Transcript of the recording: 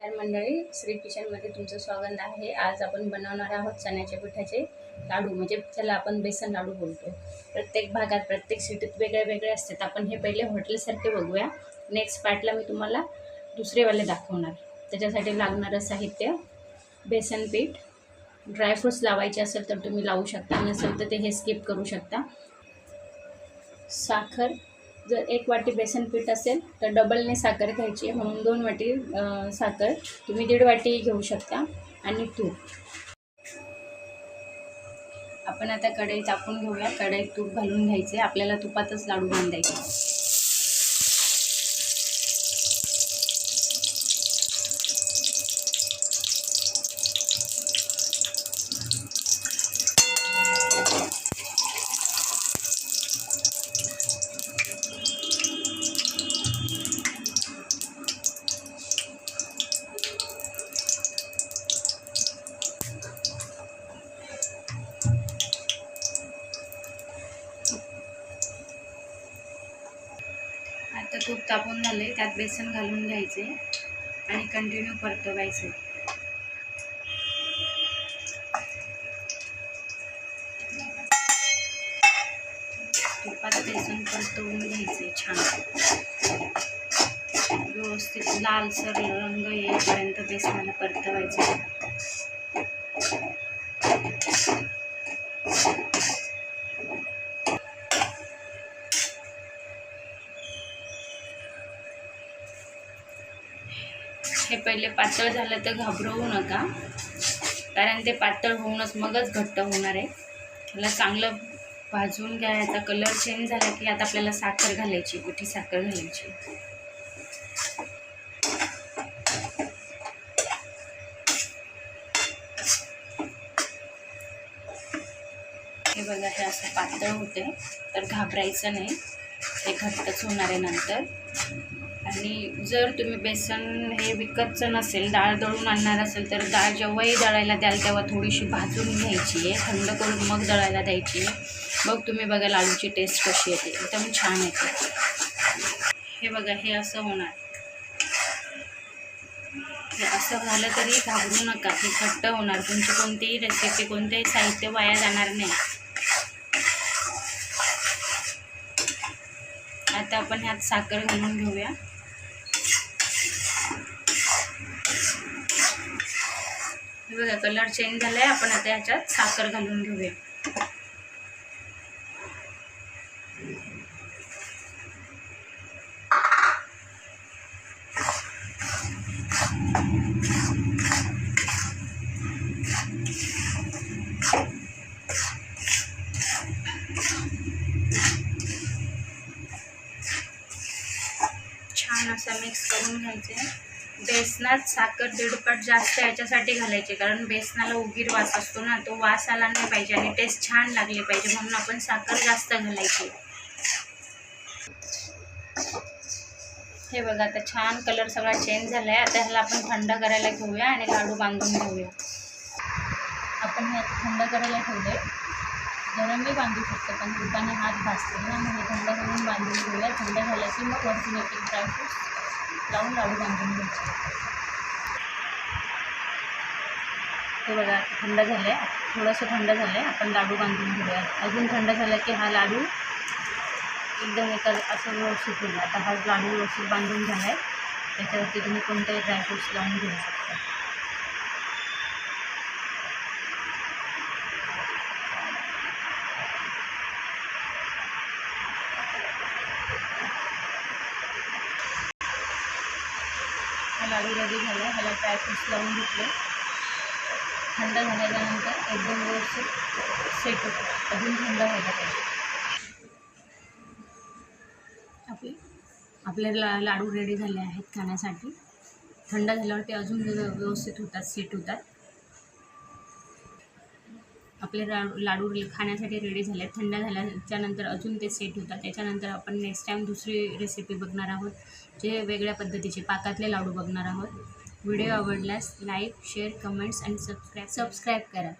नमस्कार मंडळी, श्री किचनमध्ये तुमचं स्वागत आहे। आज आपण बनवणार आहोत चण्याच्या पिठाचे लाडू, म्हणजे त्याला आपण बेसन लाडू बोलतो। प्रत्येक भागात प्रत्येक सिटीत वेगळे वेगळे असतात। आपण हे पहिले हॉटेलसारखे बघूया, नेक्स्ट पार्टला मी तुम्हाला दुसरेवाले दाखवणार। त्याच्यासाठी लागणारं साहित्य: बेसन पीठ, ड्रायफ्रूट्स लावायचे असेल तर तुम्ही लावू शकता, नसेल तर ते हे स्किप करू शकता। साखर, जर 1 वाटी बेसन पीठ असेल तर डबलने साखर घ्यायची आहे, म्हणून 2 वाटी साखर, तुम्ही 1.5 वाटी घेऊ शकता। आणि तूप, आपण आता कढई तापून घेऊया। कढईत तूप घालून घ्यायचे, आपल्याला तुपातच लाडू बांधायचे। आता तूप तापून झाले, त्यात बेसन घालून घ्यायचे आणि कंटिन्यू परतवायचे। तुपात बेसन परतवून घ्यायचे, छान व्यवस्थित लालसर रंग येईपर्यंत बेसनाला परतवायचे। हे पहिले पातळ झालं तर घाबरवू नका, कारण ते पातळ होऊनच मगच घट्ट होणार आहे। त्याला चांगलं भाजून घ्या। याचा कलर चेंज झाला की आता आपल्याला साखर घालायची, पिठी साखर घालायची। हे बघा, हे असं पातळ होते तर घाबरायचं नाही, हे घट्टच होणार आहे नंतर। आणि जर तुम्ही बेसन हे विकतचं नसेल, डाळ दळून आणणार असेल तर डाळ जेव्हाही दळायला द्याल तेव्हा थोडीशी भाजून घ्यायची आहे, थंड करून मग दळायला द्यायची आहे। मग तुम्ही बघा लाडूची टेस्ट कशी येते, एकदम छान येते। हे बघा, हे असं होणार। हे असं झालं तरी घाबरू नका, हे घट्ट होणार। तुमची कोणतीही रेसिपी, कोणतेही साहित्य वाया जाणार नाही। आता आपण ह्यात साखर घालून घेऊया। हे बघा, कलर चेंज झालाय। आपण आता ह्याच्यात साखर घालून घेऊया। छान असं मिक्स करून घ्यायचे। बेसनात साखर 1.5 पट जास्त याच्यासाठी घालायचे, कारण बेसनाला उगीर वास असतो ना, तो वास आला नाही पाहिजे आणि टेस्ट छान लागली पाहिजे, म्हणून आपण साखर जास्त घालायची। हे बघा, आता छान कलर सगळा चेंज झालाय। आता ह्याला आपण थंड करायला घेऊया आणि लाडू बांधून घेऊया। आपण हे थंड करायला ठेवले, गरमही बांधू शकतो, पण तुपाने हात भाजतील ना, मग थंड करून बांधून घेऊया। थंड झालं की मग वरतून एक ड्रायफ्रूट्स लावून लाडू बांधून घ्यायचे। हे बघा, थंड झालं आहे, थोडंसं थंड झालं आहे, आपण लाडू बांधून घेऊया। अजून थंड झालं की हा लाडू एकदम असं व्यवस्थित होईल। आता हा लाडू व्यवस्थित बांधून झाला आहे, त्याच्यावरती तुम्ही कोणतेही ड्रायफ्रूट्स लावून घेऊ शकता। हा लाडू रेडी झाला, ह्याला ड्रायफ्रूट्स लावून घेतले। थंड झाल्यानंतर एकदम व्यवस्थित सेट होतं, अजून थंड व्हायला पाहिजे। आपले लाडू रेडी झाले आहेत खाण्यासाठी। थंड झाल्यावर ते अजून व्यवस्थित होतात, सेट होतात। आपले लाडू खाण्यासाठी रेडी झाले आहेत। थंड झाल्याच्यानंतर अजून ते सेट होतात। त्याच्यानंतर आपण नेक्स्ट टाईम दुसरी रेसिपी बघणार आहोत, जे वेगळ्या पद्धतीचे पाकातले लाडू बघणार आहोत। व्हिडिओ आवडल्यास लाईक, शेअर, कमेंट्स आणि सबस्क्राईब करा।